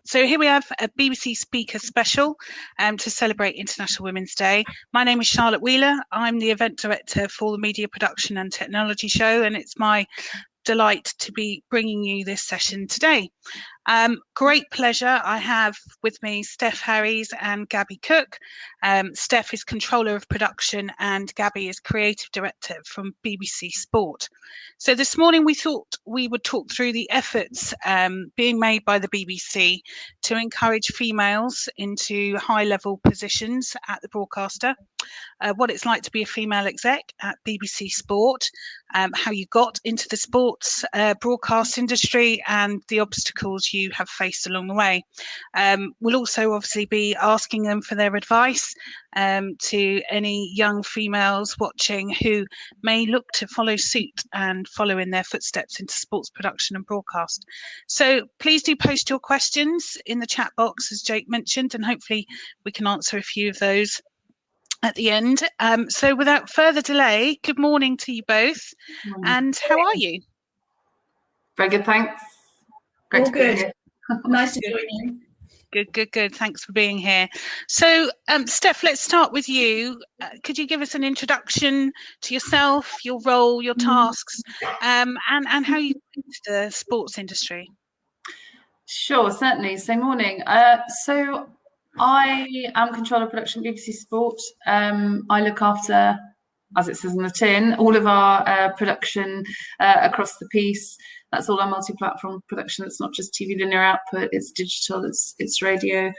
So here we have a BBC Speaker special to celebrate International Women's Day. My name is Charlotte Wheeler. I'm the event director for the Media Production and Technology Show, and it's my delight to be bringing you this session today. Great pleasure. I have with me Steph Harries and Gabrielle Cook. Steph is Controller of Production and Gabby is Creative Director from BBC Sport. So this morning we thought we would talk through the efforts being made by the BBC to encourage females into high-level positions at the broadcaster, what it's like to be a female exec at BBC Sport, how you got into the sports broadcast industry and the obstacles you have faced along the way. We'll also obviously be asking them for their advice to any young females watching who may look to follow suit and follow in their footsteps into sports production and broadcast. So please do post your questions in the chat box, as Jake mentioned, and hopefully we can answer a few of those at the end. So without further delay, good morning to you both. And how are you? Very good, thanks. Great to be here. Nice to join you. Good. Thanks for being here. So, Steph, let's start with you. Could you give us an introduction to yourself, your role, your tasks, and how you got into the sports industry? Sure, certainly. So, morning. So I am Controller of Production BBC Sport. I look after, as it says on the tin, all of our production across the piece. That's all our multi-platform production. It's not just TV linear output, it's digital, it's radio,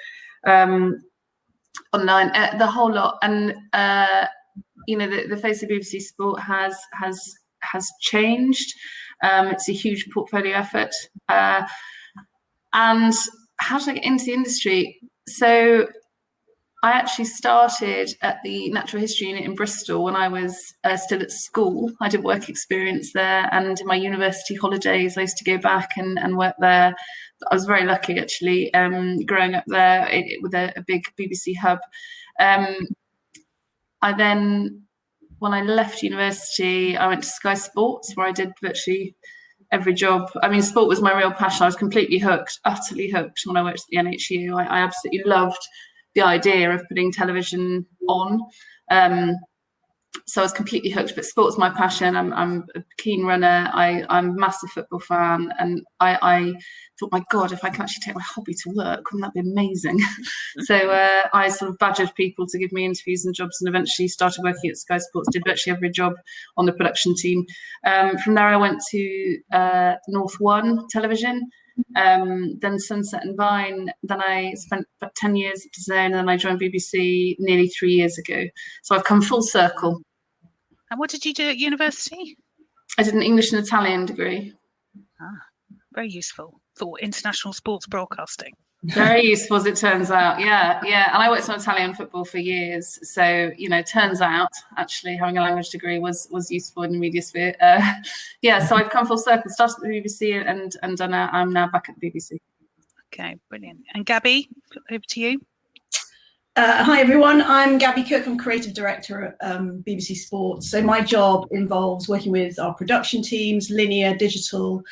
online, the whole lot. And the face of BBC Sport has changed. It's a huge portfolio effort. And how did I get into the industry? So I actually started at the Natural History Unit in Bristol when I was still at school. I did work experience there, and in my university holidays, I used to go back and work there. I was very lucky, actually, growing up there with a big BBC hub. I then, when I left university, I went to Sky Sports, where I did virtually every job. I mean, sport was my real passion. I was completely hooked, utterly hooked when I worked at the NHU. I absolutely loved the idea of putting television on. So I was completely hooked, but sport's my passion. I'm a keen runner. I'm a massive football fan. And I thought, my God, if I can actually take my hobby to work, wouldn't that be amazing? So I sort of badgered people to give me interviews and jobs, and eventually started working at Sky Sports, did virtually every job on the production team. From there, I went to North One Television, then Sunset and Vine. Then I spent about 10 years at DAZN, and then I joined BBC nearly 3 years ago. So I've come full circle. And what did you do at university? I did an English and Italian degree. Very useful for international sports broadcasting. Very useful, as it turns out. Yeah. And I worked on Italian football for years. So, turns out actually having a language degree was useful in the media sphere. So I've come full circle, started at the BBC and I'm now back at the BBC. Okay, brilliant. And Gabby, over to you. Hi, everyone. I'm Gabrielle Cook. I'm Creative Director at BBC Sport. So my job involves working with our production teams, linear, digital,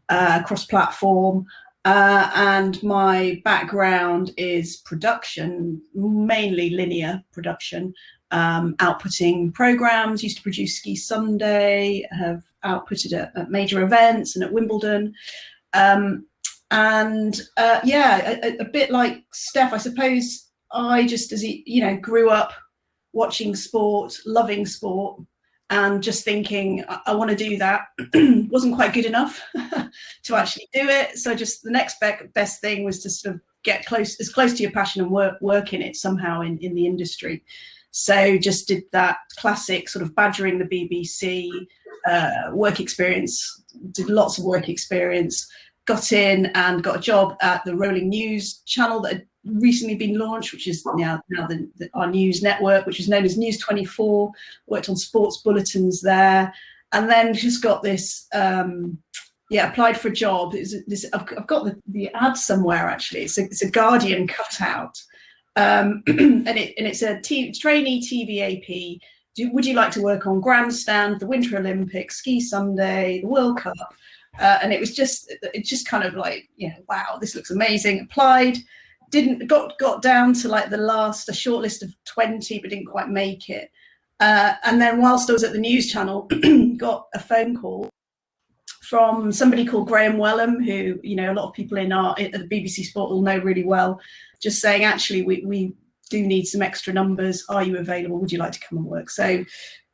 cross-platform. And my background is production, mainly linear production, outputting programs. Used to produce Ski Sunday, have outputted at major events and at Wimbledon. A bit like Steph, I suppose I just, grew up watching sport, loving sport, and just thinking, I want to do that. Wasn't quite good enough to actually do it. So just the next best thing was to sort of get as close to your passion and work in it somehow in the industry. So just did that classic sort of badgering the BBC, work experience, did lots of work experience, got in and got a job at the Rolling News channel that had recently been launched, which is now our news network, which is known as News 24. Worked on sports bulletins there, and then just got this. Applied for a job. I've got the ad somewhere actually. It's a Guardian cutout, and it's a trainee TV AP. Would you like to work on Grandstand, the Winter Olympics, Ski Sunday, the World Cup? And it just kind of like, wow, this looks amazing. Applied, got down to like a short list of 20, but didn't quite make it. And then whilst I was at the news channel, got a phone call from somebody called Graham Wellham, who, a lot of people at the BBC Sport will know really well, just saying, actually, we do need some extra numbers. Are you available? Would you like to come and work? So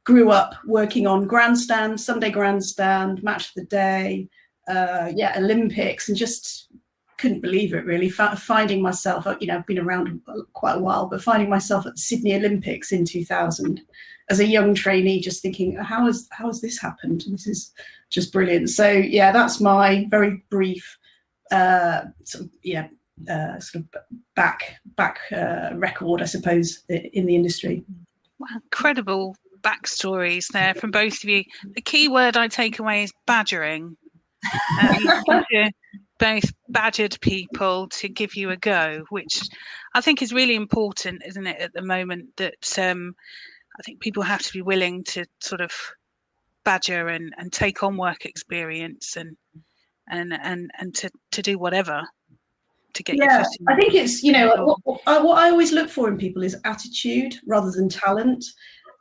grew up working on Grandstand, Sunday Grandstand, Match of the Day, Olympics, and just couldn't believe it, really. Finding myself, I've been around quite a while, but finding myself at the Sydney Olympics in 2000 as a young trainee, just thinking, how has this happened? This is just brilliant. So yeah, that's my very brief sort of back record, I suppose, in the industry. Wow, incredible backstories there from both of you. The key word I take away is badgering. Both badgered people to give you a go, which I think is really important, isn't it, at the moment, that I think people have to be willing to sort of badger and take on work experience and to do whatever to get your foot in. I think it's, what I always look for in people is attitude rather than talent.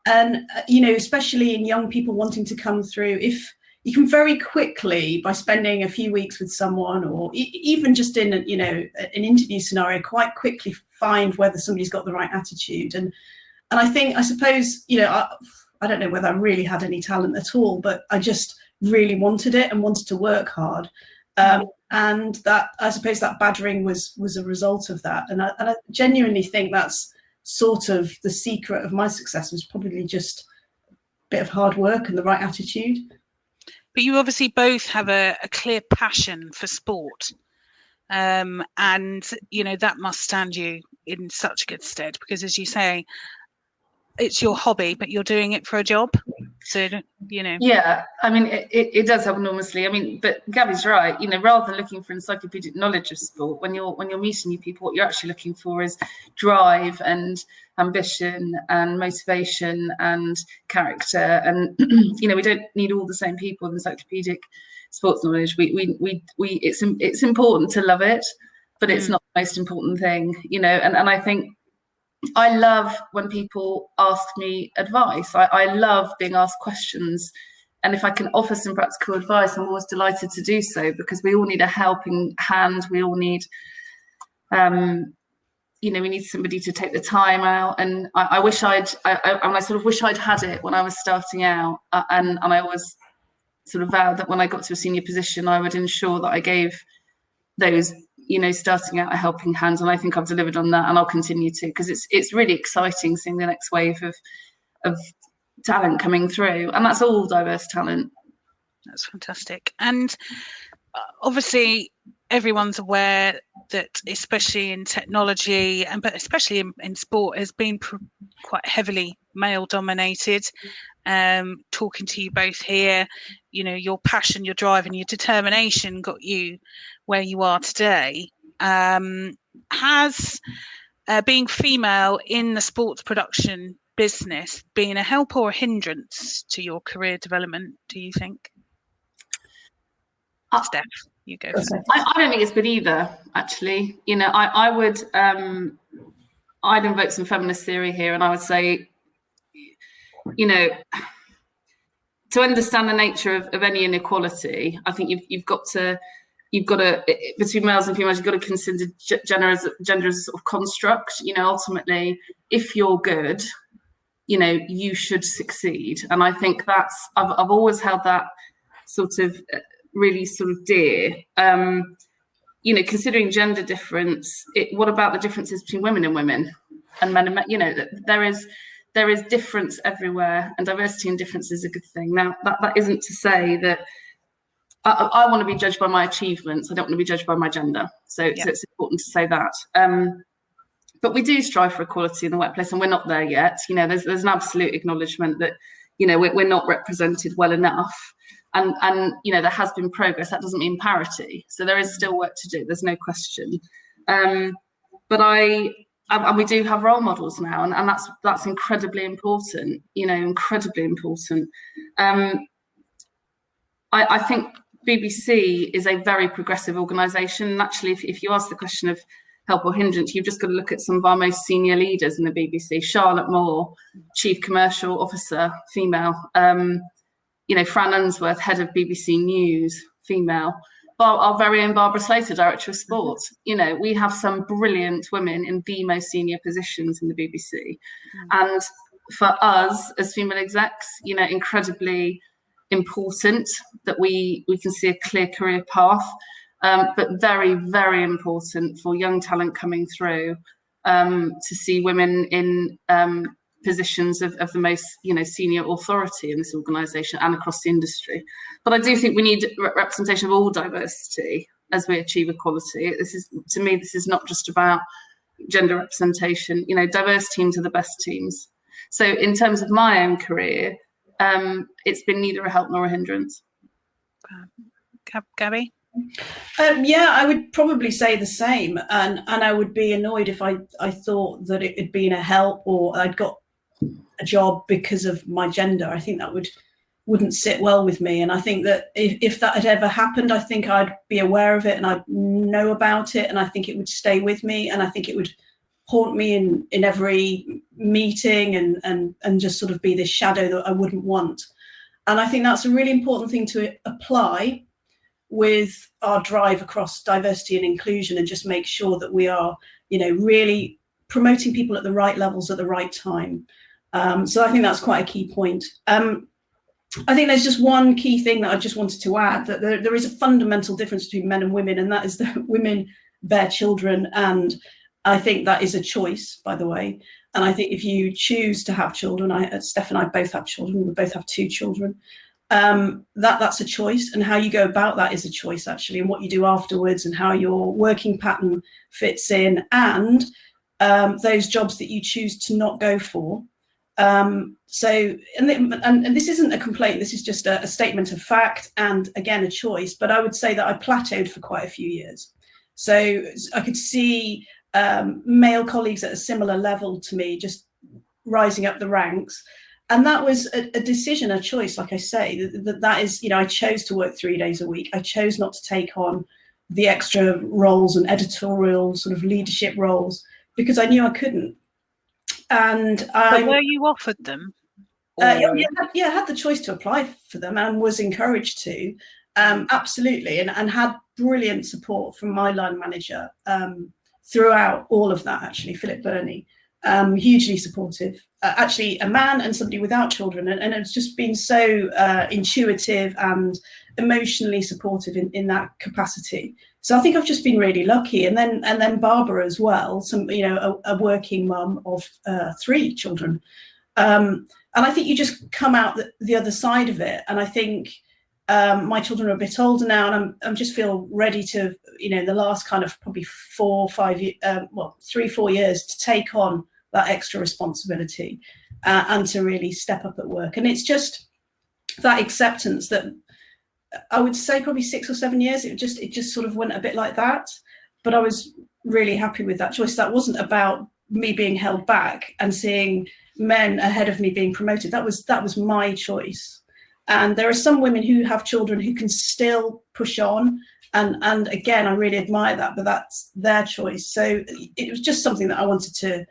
And, especially in young people wanting to come through, if you can very quickly, by spending a few weeks with someone, or even just in an interview scenario, quite quickly find whether somebody's got the right attitude. And I suppose, I don't know whether I really had any talent at all, but I just really wanted it and wanted to work hard. And that, I suppose, that badgering was a result of that. And I genuinely think that's sort of the secret of my success, was probably just a bit of hard work and the right attitude. But you obviously both have a clear passion for sport. And, that must stand you in such good stead, because, as you say, it's your hobby, but you're doing it for a job. So, Yeah, I mean, it does help enormously. I mean, but Gabby's right. Rather than looking for encyclopedic knowledge of sport, when you're meeting new people, what you're actually looking for is drive and ambition and motivation and character. And we don't need all the same people with encyclopedic sports knowledge. It's important to love it, but it's not the most important thing. And I think I love when people ask me advice. I love being asked questions. And if I can offer some practical advice, I'm always delighted to do so, because we all need a helping hand. We all need, we need somebody to take the time out. And I wish I sort of wish I'd had it when I was starting out. And I always sort of vowed that when I got to a senior position, I would ensure that I gave those starting out a helping hand, and I think I've delivered on that, and I'll continue to, because it's really exciting seeing the next wave of talent coming through, and that's all diverse talent. That's fantastic. And obviously everyone's aware that, especially in technology, but especially in sport, has been quite heavily male dominated. Talking to you both here, your passion, your drive and your determination got you where you are today. Has being female in the sports production business been a help or a hindrance to your career development, do you think? Steph, you go first. I don't think it's been either, actually. I would I'd invoke some feminist theory here, and I would say, to understand the nature of any inequality, I think you've got to between males and females, you've got to consider gender as a sort of construct. Ultimately, if you're good, you should succeed. And I think I've always held that sort of really sort of dear. Considering gender difference, what about the differences between women and men and men? There is difference everywhere, and diversity and difference is a good thing. Now, that isn't to say that I want to be judged by my achievements. I don't want to be judged by my gender. So it's important to say that. But we do strive for equality in the workplace, and we're not there yet. There's an absolute acknowledgement that, we're not represented well enough. And there has been progress. That doesn't mean parity. So there is still work to do. There's no question. But and we do have role models now, and that's incredibly important. Incredibly important. I think BBC is a very progressive organisation. And actually, if you ask the question of help or hindrance, you've just got to look at some of our most senior leaders in the BBC. Charlotte Moore, Chief Commercial Officer, female. Fran Unsworth, Head of BBC News, female. Our very own Barbara Slater, Director of Sport. We have some brilliant women in the most senior positions in the BBC. And for us as female execs, incredibly important that we can see a clear career path, but very, very important for young talent coming through to see women in positions of the most senior authority in this organisation and across the industry. But I do think we need representation of all diversity as we achieve equality. To me, this is not just about gender representation. Diverse teams are the best teams. So in terms of my own career, it's been neither a help nor a hindrance. Gabby? I would probably say the same, and I would be annoyed if I thought that it had been a help or I'd got a job because of my gender. I think that wouldn't sit well with me, and I think that if that had ever happened, I think I'd be aware of it and I'd know about it, and I think it would stay with me, and I think it would haunt me in every meeting and just sort of be this shadow that I wouldn't want. And I think that's a really important thing to apply with our drive across diversity and inclusion, and just make sure that we are, really promoting people at the right levels at the right time. So I think that's quite a key point. I think there's just one key thing that I just wanted to add, that there is a fundamental difference between men and women, and that is that women bear children, and I think that is a choice, by the way. And I think if you choose to have children, Steph and I both have children, we both have 2 children, that's a choice, and how you go about that is a choice, actually, and what you do afterwards and how your working pattern fits in, and those jobs that you choose to not go for. And this isn't a complaint, this is just a statement of fact, and again, a choice. But I would say that I plateaued for quite a few years. So I could see male colleagues at a similar level to me just rising up the ranks. And that was a decision, a choice, like I say, that is, I chose to work 3 days a week. I chose not to take on the extra roles and editorial sort of leadership roles because I knew I couldn't. And but were you offered them? I had the choice to apply for them and was encouraged to, absolutely, and had brilliant support from my line manager throughout all of that, actually, Philip Burney, hugely supportive, actually a man and somebody without children, and it's just been so intuitive and emotionally supportive in that capacity. So I think I've just been really lucky. And then Barbara as well, a working mum of 3 children. And I think you just come out the other side of it. And I think my children are a bit older now, and I'm just feel ready to, the last kind of probably 3-4 years to take on that extra responsibility and to really step up at work. And it's just that acceptance that I would say probably 6 or 7 years, it just sort of went a bit like that. But I was really happy with that choice. That wasn't about me being held back and seeing men ahead of me being promoted. That was my choice. And there are some women who have children who can still push on. And again, I really admire that, but that's their choice. So it was just something that I wanted to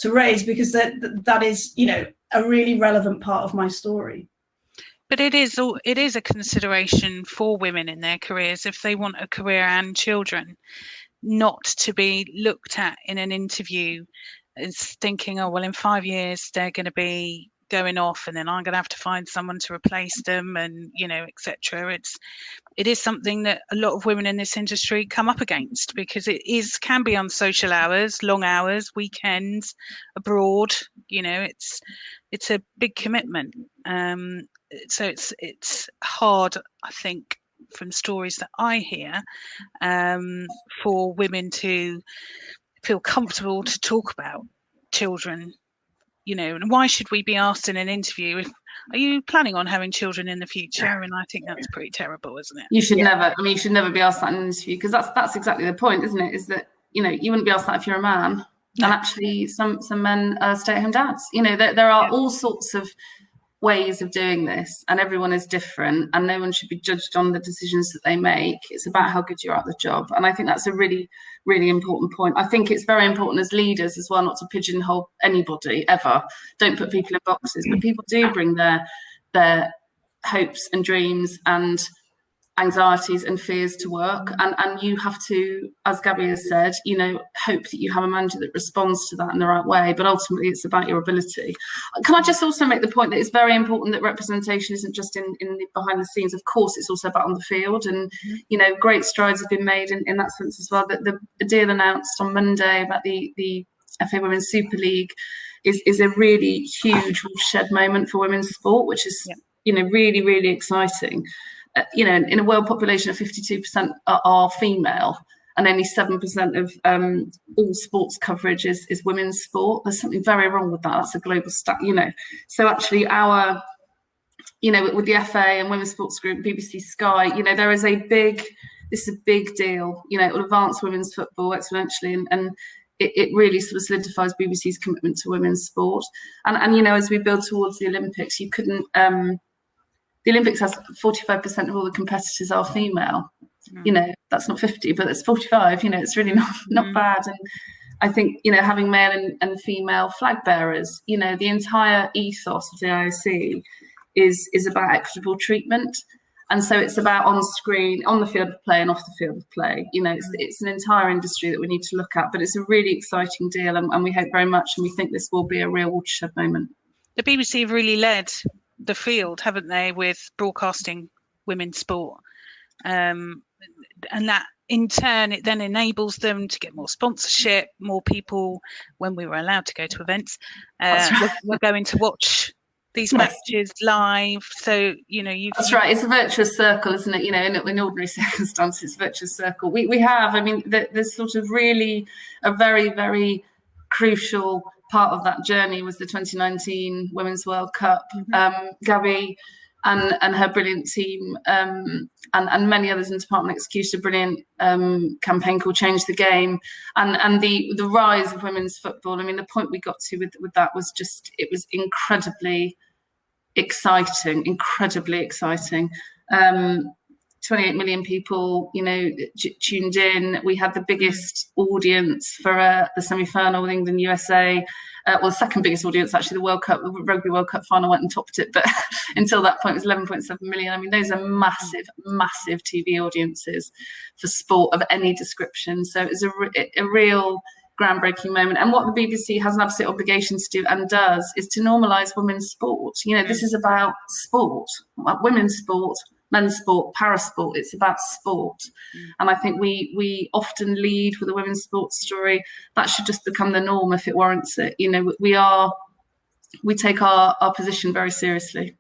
raise, because that is, a really relevant part of my story. But it is a consideration for women in their careers, if they want a career and children, not to be looked at in an interview as thinking, oh, well, in 5 years, they're going to be going off and then I'm going to have to find someone to replace them, and, etc. It is something that a lot of women in this industry come up against, because can be on social hours, long hours, weekends, abroad. It's a big commitment. So it's hard, I think, from stories that I hear, for women to feel comfortable to talk about children, and why should we be asked in an interview, are you planning on having children in the future? And I think that's pretty terrible, isn't it? You should you should never be asked that in an interview, because that's exactly the point, isn't it? Is that, you wouldn't be asked that if you're a man. No. And actually some men are stay-at-home dads. There are all sorts of ways of doing this, and everyone is different, and no one should be judged on the decisions that they make. It's about how good you are at the job, and I think that's a really, really important point. I think it's very important as leaders as well not to pigeonhole anybody ever. Don't put people in boxes, but people do bring their hopes and dreams and anxieties and fears to work, and you have to, as Gabby has said, you know, hope that you have a manager that responds to that in the right way, but ultimately it's about your ability. Can I just also make the point that it's very important that representation isn't just in the behind the scenes. Of course, it's also about on the field, and you know, great strides have been made in that sense as well. That the deal announced on Monday about the FA Women's Super League is a really huge shed moment for women's sport, which is you know, really, really exciting. You know, in a world population of 52% are female, and only 7% of all sports coverage is women's sport. There's something very wrong with that. That's a global stat, you know. So actually our, you know, with the FA and Women's Sports Group, BBC Sky, you know, this is a big deal. You know, it will advance women's football exponentially, and it really sort of solidifies BBC's commitment to women's sport. And you know, as we build towards the Olympics, you couldn't... the Olympics has 45% of all the competitors are female. You know, that's not 50, but it's 45. You know, it's really not bad. And I think, you know, having male and female flag bearers, you know, the entire ethos of the IOC is about equitable treatment. And so it's about on screen, on the field of play and off the field of play. You know, it's an entire industry that we need to look at, but it's a really exciting deal, and we hope very much, and we think this will be a real watershed moment. The BBC have really led the field, haven't they, with broadcasting women's sport, and that in turn it then enables them to get more sponsorship, more people. When we were allowed to go to events, we're going to watch these matches live. So you know, that's right. It's a virtuous circle, isn't it? You know, in ordinary circumstances, it's a virtuous circle. We have, I mean, there's sort of really a very, very crucial part of that journey was the 2019 Women's World Cup. Gabby and her brilliant team and many others in Department executed a brilliant campaign called Change the Game, and the rise of women's football. I mean, the point we got to with that was just, it was incredibly exciting. 28 million people, you know, tuned in. We had the biggest audience for the semi-final with England USA. Well, the second biggest audience, actually, the World Cup, the Rugby World Cup final went and topped it. But until that point, it was 11.7 million. I mean, those are massive, massive TV audiences for sport of any description. So it was a real groundbreaking moment. And what the BBC has an absolute obligation to do, and does, is to normalise women's sport. You know, this is about sport, women's sport, men's sport, parasport. It's about sport. And I think we often lead with a women's sports story. That should just become the norm if it warrants it. You know, we take our position very seriously.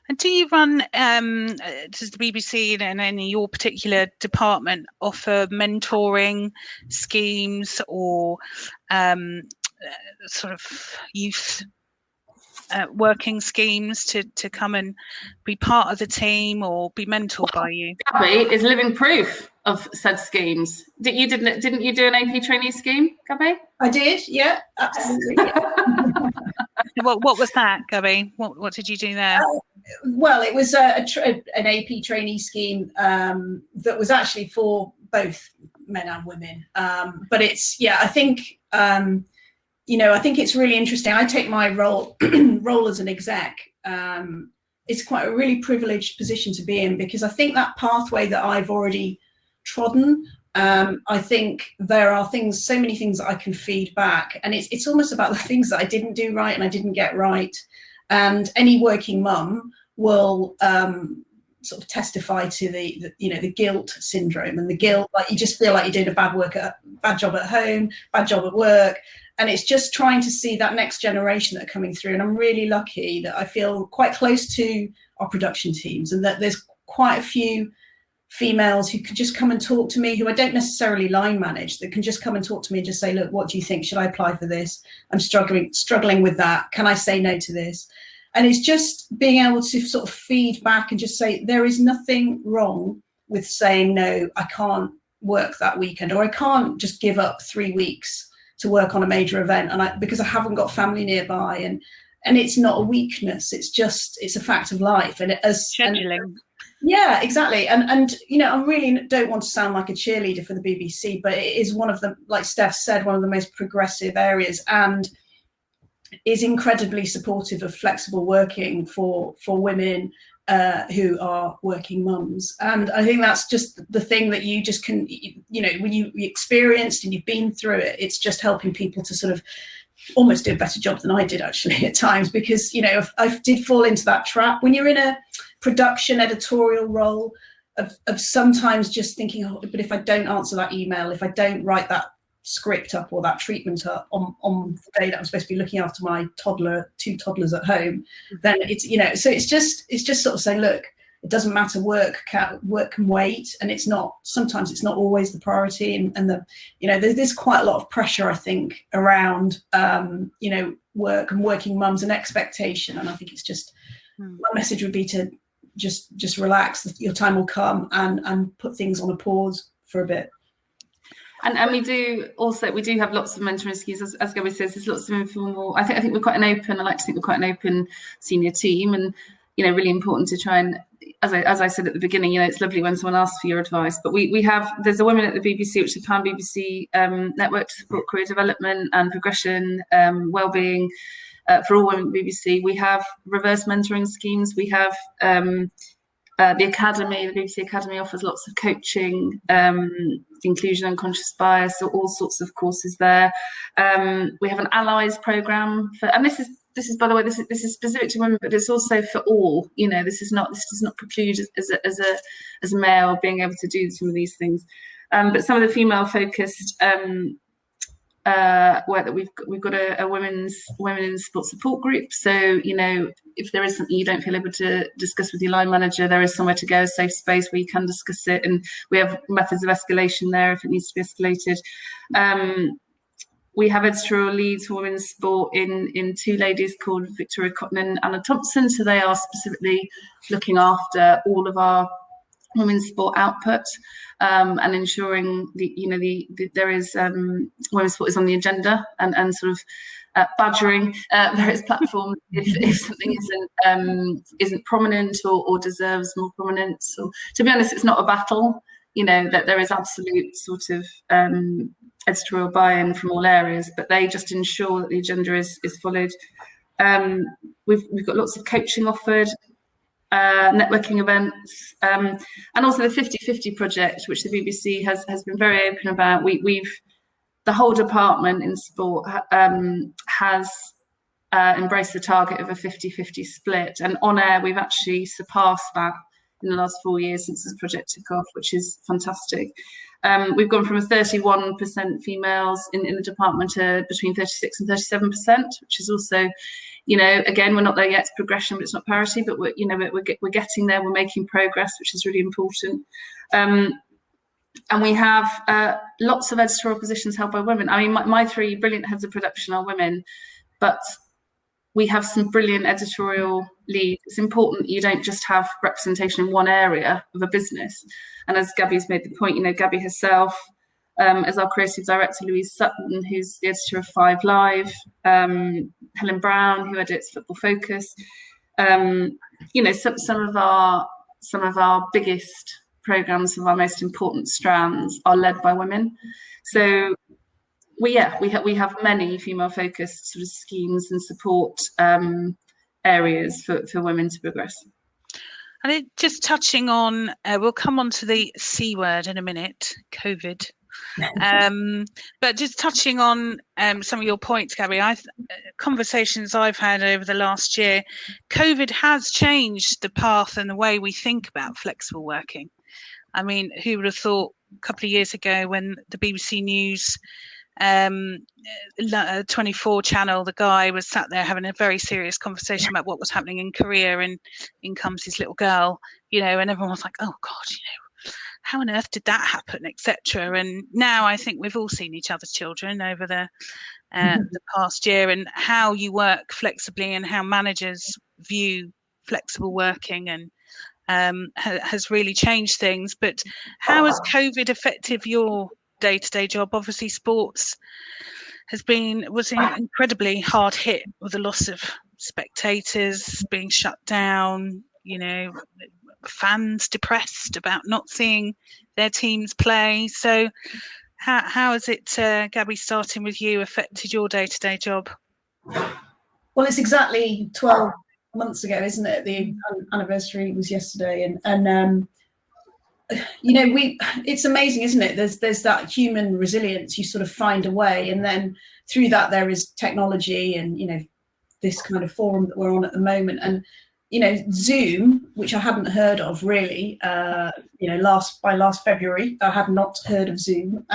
And do you run, does the BBC and any your particular department offer mentoring schemes or sort of youth working schemes to come and be part of the team or be mentored by you? Gabby is living proof of said schemes. Didn't you do an AP trainee scheme, Gabby? I did, yeah, absolutely. What was that, Gabby? What did you do there? Well, it was an AP trainee scheme that was actually for both men and women. But it's, yeah, I think, you know, I think it's really interesting. I take my role as an exec. It's quite a really privileged position to be in, because I think that pathway that I've already trodden, I think there are so many things that I can feed back, and it's almost about the things that I didn't do right and I didn't get right. And any working mum will sort of testify to the you know, the guilt syndrome, and the guilt, like you just feel like you're doing a bad job at home, bad job at work. And it's just trying to see that next generation that are coming through. And I'm really lucky that I feel quite close to our production teams, and that there's quite a few females who can just come and talk to me, who I don't necessarily line manage, that can just come and talk to me and just say, look, what do you think? Should I apply for this? I'm struggling with that. Can I say no to this? And it's just being able to sort of feed back and just say, there is nothing wrong with saying, no, I can't work that weekend, or I can't just give up 3 weeks to work on a major event because I haven't got family nearby. And and it's not a weakness. It's a fact of life, and scheduling. Yeah, exactly. And you know, I really don't want to sound like a cheerleader for the BBC, but it is one of the, like Steph said, one of the most progressive areas, and is incredibly supportive of flexible working for women who are working mums. And I think that's just the thing that you just can, you know, when you experienced and you've been through it, it's just helping people to sort of almost do a better job than I did actually at times, because, you know, I did fall into that trap when you're in a production editorial role of sometimes just thinking, oh, but if I don't answer that email, if I don't write that script up or that treatment up on the day that I'm supposed to be looking after my two toddlers at home, then it's, you know, so it's just sort of saying, look, it doesn't matter, work can wait, and sometimes it's not always the priority, and the, you know, there's quite a lot of pressure, I think, around you know, work and working mums and expectation, and I think it's just my message would be to just relax, your time will come, and put things on a pause for a bit. And we do have lots of mentoring schemes, as Gabby says. There's lots of informal. I think we're quite an open. I like to think we're quite an open senior team, and, you know, really important to try and, as I said at the beginning, you know, it's lovely when someone asks for your advice. But there's a Women at the BBC, which is the Pan BBC network to support career development and progression, wellbeing for all women at the BBC. We have reverse mentoring schemes. We have the Academy, the BBC Academy offers lots of coaching, inclusion and conscious bias, so all sorts of courses there. We have an allies programme and this is by the way, this is specific to women, but it's also for all. You know, this does not preclude as a male being able to do some of these things. But some of the female focused work that we've got a women in sport support group. So, you know, if there is something you don't feel able to discuss with your line manager, there is somewhere to go, a safe space where you can discuss it, and we have methods of escalation there if it needs to be escalated. We have editorial leads for women's sport in two ladies called Victoria Cotton and Anna Thompson. So they are specifically looking after all of our women's sport output, and ensuring there is women's sport is on the agenda, and sort of badgering various platforms if something isn't prominent or deserves more prominence. So, to be honest, it's not a battle. You know, that there is absolute sort of editorial buy-in from all areas, but they just ensure that the agenda is followed. We've got lots of coaching offered, networking events, and also the 50/50 project, which the BBC has been very open about. The whole department in sport has embraced the target of a 50/50 split, and on air we've actually surpassed that in the last 4 years since this project took off, which is fantastic. We've gone from a 31% females in the department to between 36 and 37%, which is also, you know, again, we're not there yet, it's progression, but it's not parity, but we're getting there, we're making progress, which is really important. And we have lots of editorial positions held by women. I mean, my three brilliant heads of production are women, but we have some brilliant editorial leads. It's important that you don't just have representation in one area of a business. And as Gabby's made the point, you know, Gabby herself, as our creative director, Louise Sutton, who's the editor of 5 Live, Helen Brown, who edits Football Focus, you know, some of our biggest programmes, some of our most important strands are led by women. So we have many female-focused sort of schemes and support areas for women to progress. And just touching on, we'll come on to the C word in a minute, COVID. But just touching on some of your points, Gabby, conversations I've had over the last year, COVID has changed the path and the way we think about flexible working. I mean, who would have thought a couple of years ago when the BBC News 24 channel, the guy was sat there having a very serious conversation about what was happening in Korea, and in comes his little girl, you know, and everyone was like, oh God, you know, how on earth did that happen, etc. And now I think we've all seen each other's children over the past year, and how you work flexibly and how managers view flexible working and has really changed things. But how has COVID affected your day-to-day job? Obviously sports was incredibly hard hit with the loss of spectators being shut down, fans depressed about not seeing their teams play. So how has it, Gabby, starting with you, affected your day-to-day job? Well, it's exactly 12 months ago, isn't it? The anniversary was yesterday, and it's amazing, isn't it? There's that human resilience. You sort of find a way, and then through that there is technology, and this kind of forum that we're on at the moment, and Zoom, which I hadn't heard of really, last February, I had not heard of Zoom.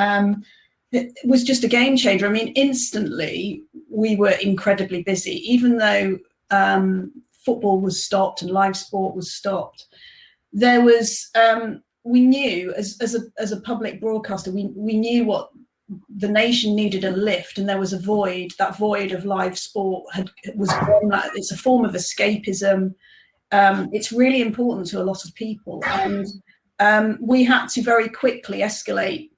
It was just a game changer. I mean, instantly we were incredibly busy, even though football was stopped and live sport was stopped. There was, we knew as a public broadcaster, we knew what the nation needed, a lift, and there was a void. That void of live sport was gone. It's a form of escapism. It's really important to a lot of people, and we had to very quickly escalate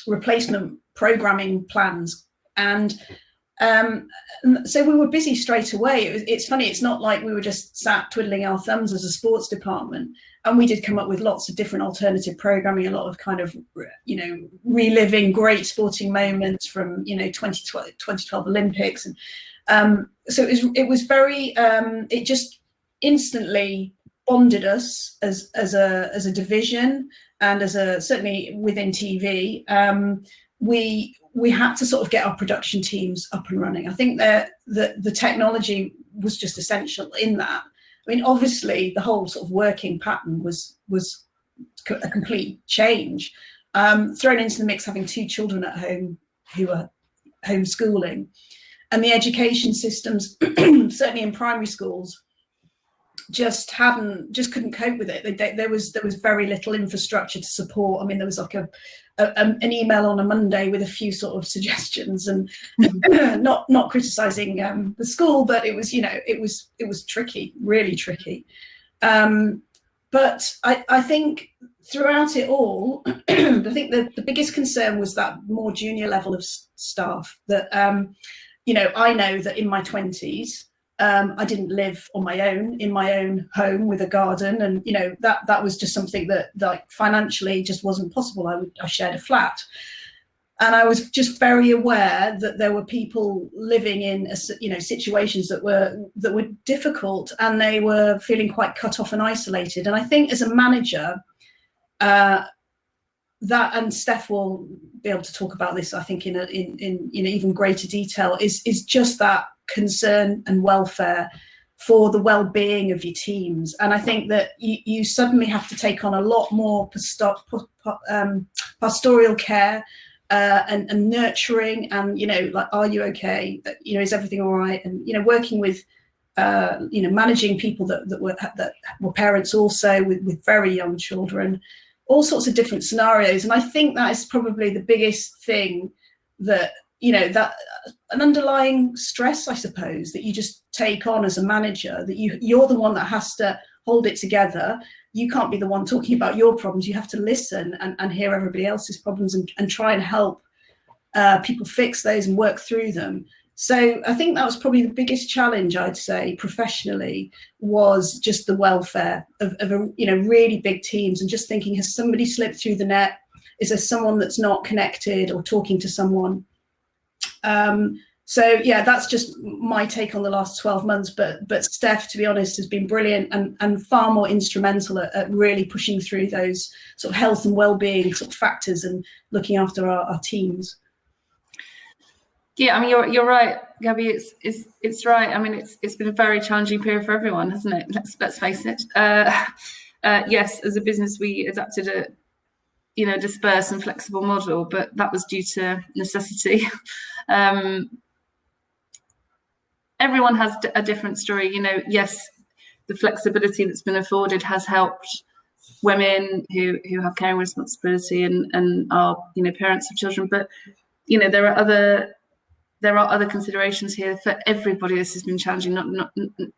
replacement programming plans, and so we were busy straight away. It's funny, it's not like we were just sat twiddling our thumbs as a sports department, and we did come up with lots of different alternative programming, a lot of kind of reliving great sporting moments from 2012 Olympics, and so it was very it just instantly bonded us as a division, and certainly within TV. We had to sort of get our production teams up and running. I think that the technology was just essential in that. I mean, obviously the whole sort of working pattern was a complete change. Thrown into the mix, having 2 children at home who were homeschooling, and the education systems, certainly in primary schools, just couldn't cope with it. There was very little infrastructure to support. I mean, there was like an email on a Monday with a few sort of suggestions, and not criticizing the school, but it was tricky, really tricky. But I think throughout it all, I think the biggest concern was that more junior level of staff. That I know that in my 20s. I didn't live on my own, in my own home with a garden, and that was just something that like financially just wasn't possible. I shared a flat, and I was just very aware that there were people living in situations that were difficult, and they were feeling quite cut off and isolated. And I think as a manager, that, and Steph will be able to talk about this, I think in even greater detail, is just that concern and welfare for the well-being of your teams. And I think that you suddenly have to take on a lot more pastoral care and nurturing, and like, are you okay? Is everything all right? And working with managing people that were parents also with very young children, all sorts of different scenarios. And I think that is probably the biggest thing, that that an underlying stress, I suppose, that you just take on as a manager, that you're the one that has to hold it together. You can't be the one talking about your problems. You have to listen and hear everybody else's problems and try and help people fix those and work through them. So I think that was probably the biggest challenge, I'd say, professionally, was just the welfare of really big teams, and just thinking, has somebody slipped through the net? Is there someone that's not connected or talking to someone? So yeah, that's just my take on the last 12 months. But Steph, to be honest, has been brilliant and far more instrumental at really pushing through those sort of health and well-being sort of factors and looking after our teams. Yeah, I mean, you're right, Gabby. It's right. I mean, it's been a very challenging period for everyone, hasn't it? Let's face it. Yes, as a business, we adapted a dispersed and flexible model, but that was due to necessity. Everyone has a different story. Yes, the flexibility that's been afforded has helped women who have caring responsibility and are parents of children, but there are other considerations here for everybody. This has been challenging.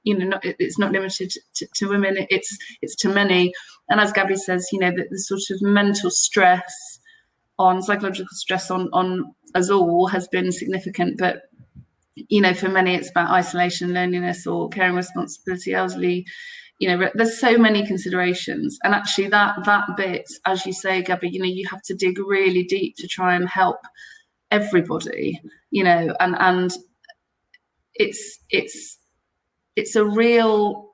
It's not limited to women. It's to many. And as Gabby says, the sort of mental stress, psychological stress on us all has been significant. But you know, for many it's about isolation, loneliness, or caring responsibility, elderly. You know, there's so many considerations, and actually that bit, as you say, Gabby, you know, you have to dig really deep to try and help everybody, you know, and it's a real,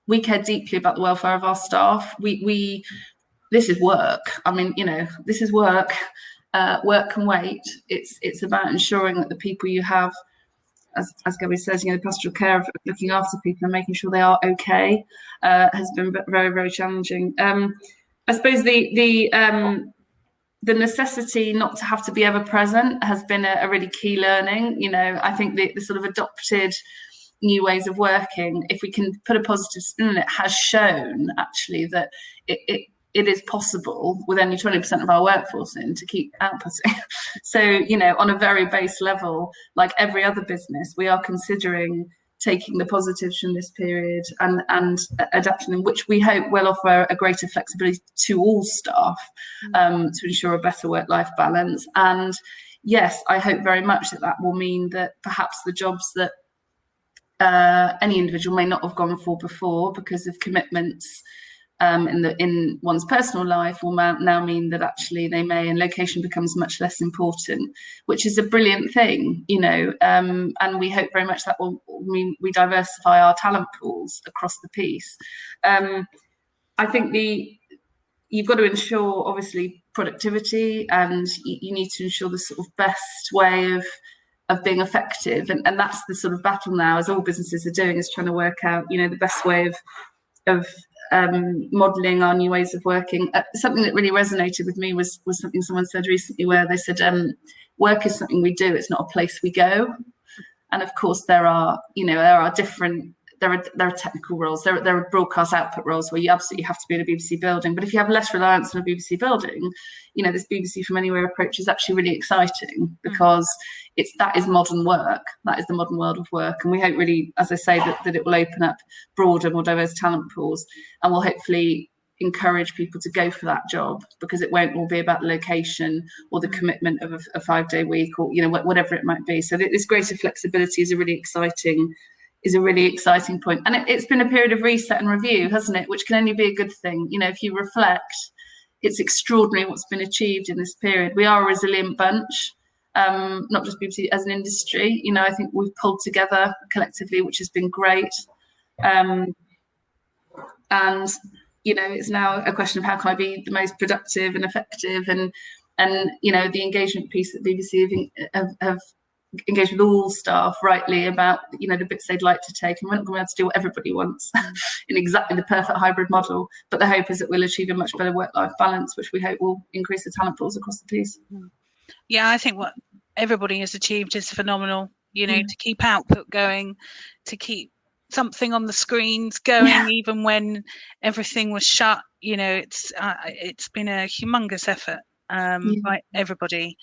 we care deeply about the welfare of our staff. We this is work. I mean, you know, this is work. Work can wait. It's about ensuring that the people you have, as Gabby says, you know, the pastoral care of looking after people and making sure they are okay, has been very, very challenging. I suppose the necessity not to have to be ever present has been a really key learning. You know, I think the sort of adopted new ways of working, if we can put a positive spin on it, has shown actually that it is possible with only 20% of our workforce in to keep outputting. So, you know, on a very base level, like every other business, we are considering taking the positives from this period and adapting them, which we hope will offer a greater flexibility to all staff, to ensure a better work-life balance. And yes, I hope very much that will mean that perhaps the jobs that any individual may not have gone for before because of commitments in one's personal life will now mean that actually they may, and location becomes much less important, which is a brilliant thing, you know, and we hope very much that will mean we diversify our talent pools across the piece. I think you've got to ensure obviously productivity, and you need to ensure the sort of best way of being effective, and that's the sort of battle now, as all businesses are doing, is trying to work out, you know, the best way of modelling our new ways of working. Something that really resonated with me was something someone said recently, where they said, work is something we do, it's not a place we go. And of course there are different, there are technical roles, there are broadcast output roles where you absolutely have to be in a BBC building, but if you have less reliance on a BBC building, you know, this BBC from anywhere approach is actually really exciting, because that is modern work, that is the modern world of work. And we hope really, as I say, that it will open up broader, more diverse talent pools, and will hopefully encourage people to go for that job, because it won't all be about the location or the commitment of a 5-day week, or, you know, whatever it might be. So this greater flexibility is a really exciting point. And it's been a period of reset and review, hasn't it? Which can only be a good thing. You know, if you reflect, it's extraordinary what's been achieved in this period. We are a resilient bunch, not just BBC as an industry. You know, I think we've pulled together collectively, which has been great. And, you know, it's now a question of how can I be the most productive and effective, and you know, the engagement piece that BBC have engaged with all staff rightly about, you know, the bits they'd like to take, and we're not going to be able to do what everybody wants in exactly the perfect hybrid model, but the hope is that we'll achieve a much better work-life balance, which we hope will increase the talent pools across the piece. Yeah, I think what everybody has achieved is phenomenal, you know, to keep output going, to keep something on the screens going, even when everything was shut. You know, it's been a humongous effort by everybody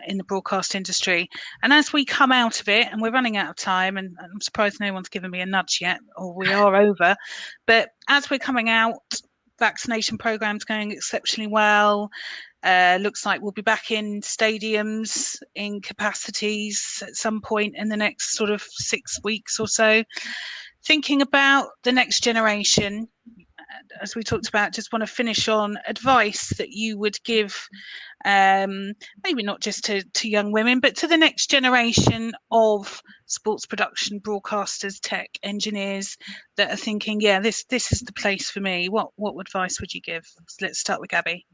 in the broadcast industry. And as we come out of it, and we're running out of time, and I'm surprised no one's given me a nudge yet, or we are over, but as we're coming out, vaccination program's going exceptionally well. Looks like we'll be back in stadiums in capacities at some point in the next sort of 6 weeks or so. Thinking about the next generation, as we talked about, just want to finish on advice that you would give, maybe not just to young women, but to the next generation of sports production broadcasters, tech engineers that are thinking, yeah, this is the place for me. What advice would you give? Let's start with Gabby.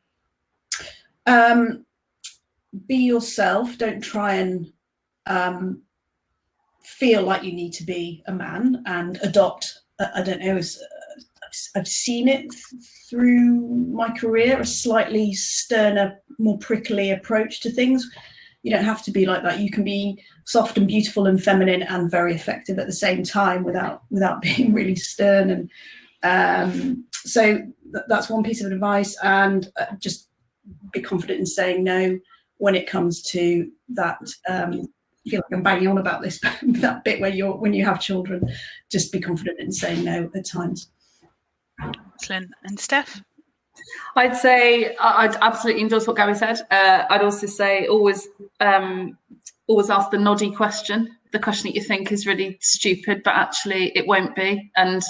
Be yourself. Don't try and feel like you need to be a man and adopt, I don't know, I've seen it through my career, a slightly sterner, more prickly approach to things. You don't have to be like that. You can be soft and beautiful and feminine and very effective at the same time without being really stern. And so that's one piece of advice. And just be confident in saying no when it comes to that. I feel like I'm banging on about this, that bit where when you have children, just be confident in saying no at times. Excellent. And Steph? I'd say I'd absolutely endorse what Gabby said. I'd also say always ask the noddy question. the question that you think is really stupid, but actually it won't be, and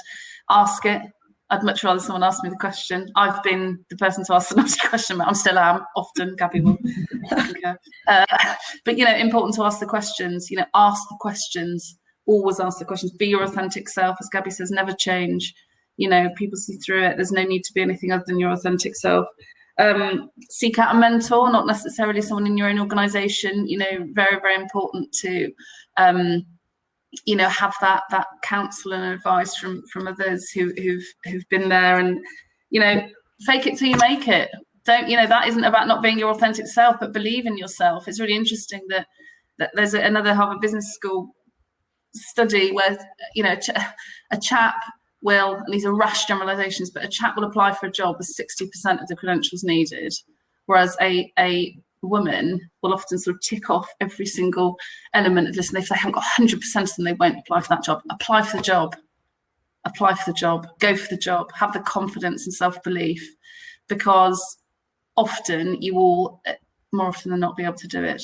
ask it. I'd much rather someone ask me the question. I've been the person to ask the nasty question, but I still am often. Gabby will. But, you know, important to ask the questions. You know, ask the questions. Always ask the questions. Be your authentic self. As Gabby says, never change. You know, people see through it. There's no need to be anything other than your authentic self. Seek out a mentor, not necessarily someone in your own organisation. You know, very, very important to you know, have that counsel and advice from others who've been there, and, you know, fake it till you make it. Don't, you know, that isn't about not being your authentic self, but believe in yourself. It's really interesting that there's another Harvard Business School study where, you know, a chap will, and these are rash generalizations, but a chap will apply for a job with 60% of the credentials needed, whereas a woman will often sort of tick off every single element of this, and if they haven't got 100% of them, they won't apply for that job. Apply for the job. Apply for the job. Go for the job. Have the confidence and self-belief, because often you will, more often than not, be able to do it.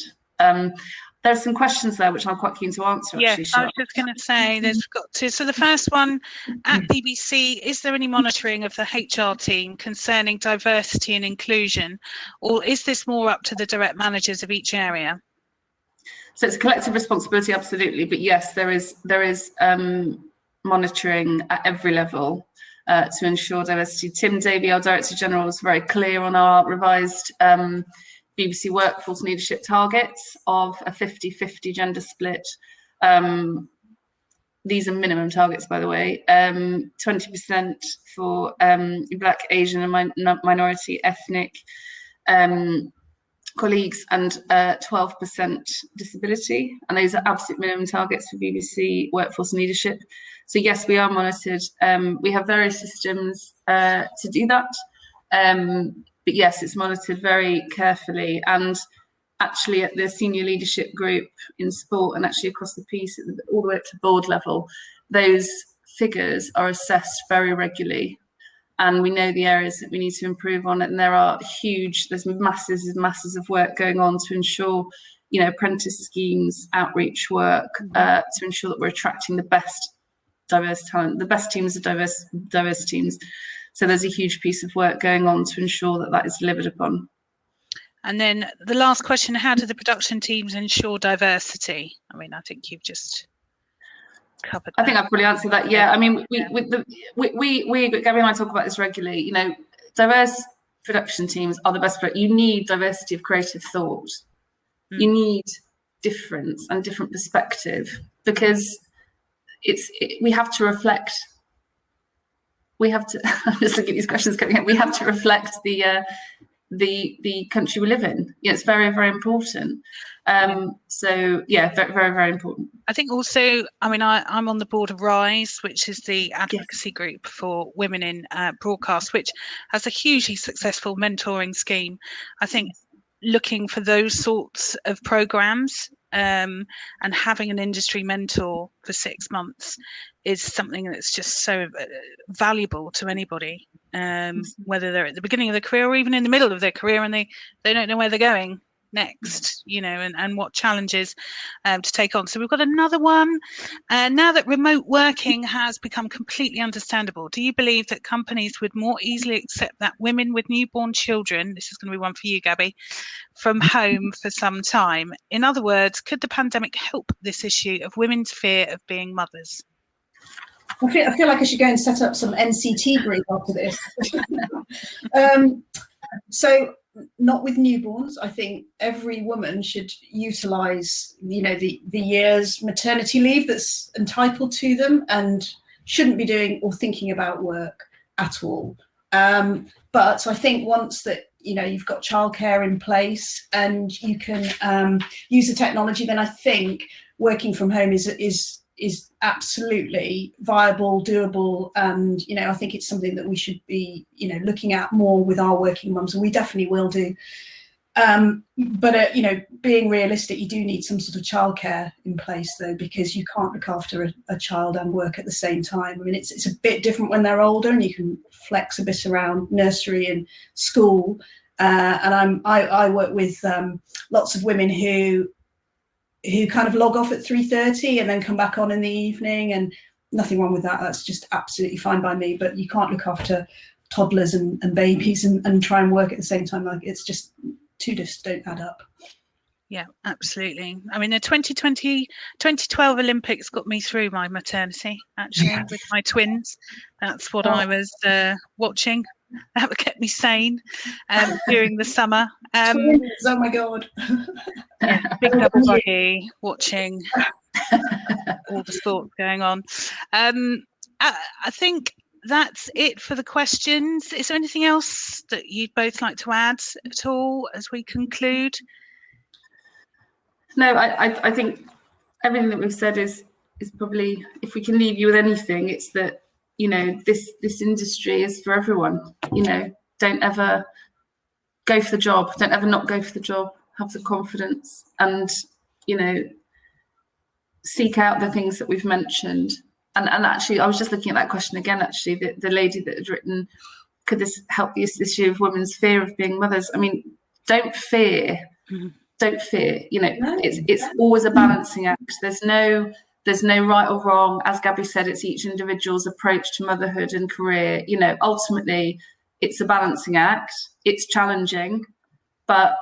There are some questions there which I'm quite keen to answer. Yes, actually, I was just going to say there's got to. So the first one, at BBC, is there any monitoring of the HR team concerning diversity and inclusion, or is this more up to the direct managers of each area? So it's a collective responsibility, absolutely. But yes, there is monitoring at every level to ensure diversity. Tim Davey, our Director General, was very clear on our revised BBC workforce leadership targets of a 50-50 gender split. These are minimum targets, by the way. 20% for Black, Asian and minority ethnic colleagues, and 12% disability. And those are absolute minimum targets for BBC workforce and leadership. So yes, we are monitored. We have various systems to do that. But yes, it's monitored very carefully. And actually at the senior leadership group in sport, and actually across the piece, all the way up to board level, those figures are assessed very regularly. And we know the areas that we need to improve on it. And there's masses and masses of work going on to ensure, you know, apprentice schemes, outreach work, to ensure that we're attracting the best diverse talent. The best teams are diverse teams. So there's a huge piece of work going on to ensure that that is delivered upon. And then the last question, how do the production teams ensure diversity? I mean, I think you've just covered that. I think I've probably answered that. Yeah, I mean, we Gabby and I talk about this regularly. You know, diverse production teams are the best. You need diversity of creative thought. You need difference and different perspective, because we have to reflect. We have to. I'm just looking at these questions coming in. We have to reflect the country we live in. Yeah, it's very, very important. So yeah, very, very, very important. I think also, I mean, I'm on the board of RISE, which is the advocacy group for women in broadcast, which has a hugely successful mentoring scheme. I think looking for those sorts of programs and having an industry mentor for 6 months is something that's just so valuable to anybody, whether they're at the beginning of their career or even in the middle of their career and they don't know where they're going next, you know, and what challenges to take on. So we've got another one. Now that remote working has become completely understandable, do you believe that companies would more easily accept that women with newborn children, this is going to be one for you, Gabby, from home for some time? In other words, could the pandemic help this issue of women's fear of being mothers? I feel like I should go and set up some NCT group after this. So not with newborns. I think every woman should utilise, you know, the year's maternity leave that's entitled to them, and shouldn't be doing or thinking about work at all. But I think once that, you know, you've got childcare in place and you can use the technology, then I think working from home is absolutely viable, doable, and, you know, I think it's something that we should be, you know, looking at more with our working mums, and we definitely will do. But you know, being realistic, you do need some sort of childcare in place though, because you can't look after a child and work at the same time. I mean, it's a bit different when they're older, and you can flex a bit around nursery and school. And I work with lots of women who who kind of log off at 3:30 and then come back on in the evening, and nothing wrong with that. That's just absolutely fine by me. But you can't look after toddlers and babies and try and work at the same time. Like, it's just, two just don't add up. Yeah, absolutely. I mean, the 2012 Olympics got me through my maternity, actually, with my twins. That's what I was watching. That kept me sane during the summer. Twins, oh my God. Yeah, big double buggy, watching all the sports going on. I think that's it for the questions. Is there anything else that you'd both like to add at all as we conclude? No, I think everything that we've said is probably, if we can leave you with anything, it's that, you know, this industry is for everyone. You know, don't ever go for the job. Don't ever not go for the job. Have the confidence and, you know, seek out the things that we've mentioned. And actually, I was just looking at that question again, actually, the lady that had written, could this help this issue of women's fear of being mothers? I mean, don't fear. Mm-hmm. Don't fear. You know, it's always a balancing act. There's no right or wrong. As Gabby said, it's each individual's approach to motherhood and career. You know, ultimately, it's a balancing act. It's challenging, but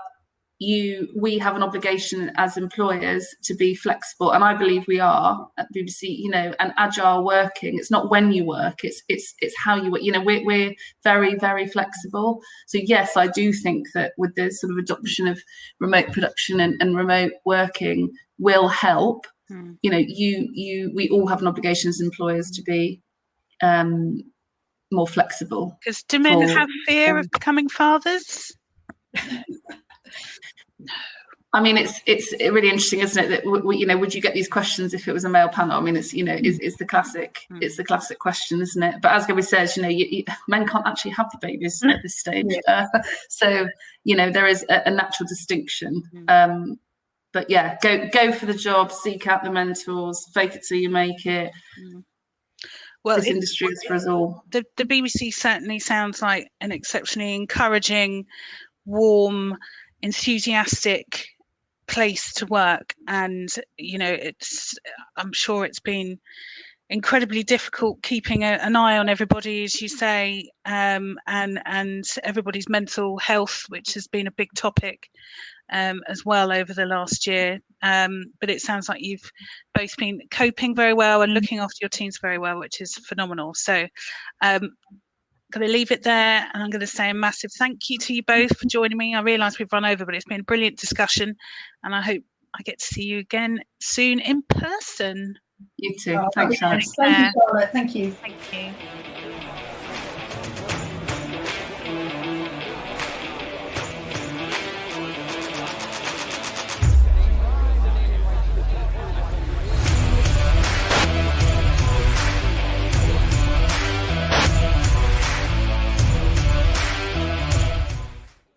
we have an obligation as employers to be flexible, and I believe we are at BBC. You know, and agile working. It's not when you work; it's how you work. You know, we're very, very flexible. So yes, I do think that with the sort of adoption of remote production and remote working will help. You know, we all have an obligation as employers to be more flexible. Because do men have fear of becoming fathers? I mean, it's really interesting, isn't it? That you know, would you get these questions if it was a male panel? I mean, it's, you know, it's the classic, it's the classic question, isn't it? But as Gabby says, you know, men can't actually have the babies at this stage, so you know, there is a natural distinction. But yeah, go for the job, seek out the mentors, fake it till you make it. Well, this industry is for us all. The BBC certainly sounds like an exceptionally encouraging, warm, enthusiastic place to work, and you know, I'm sure it's been incredibly difficult keeping an eye on everybody, as you say, and everybody's mental health, which has been a big topic as well over the last year. But it sounds like you've both been coping very well and looking after your teams very well, which is phenomenal. So I'm going to leave it there, and I'm going to say a massive thank you to you both for joining me. I realise we've run over, but it's been a brilliant discussion, and I hope I get to see you again soon in person. You too. Thanks, Charlotte. Thank you, Charlotte. Thank you. Thank you.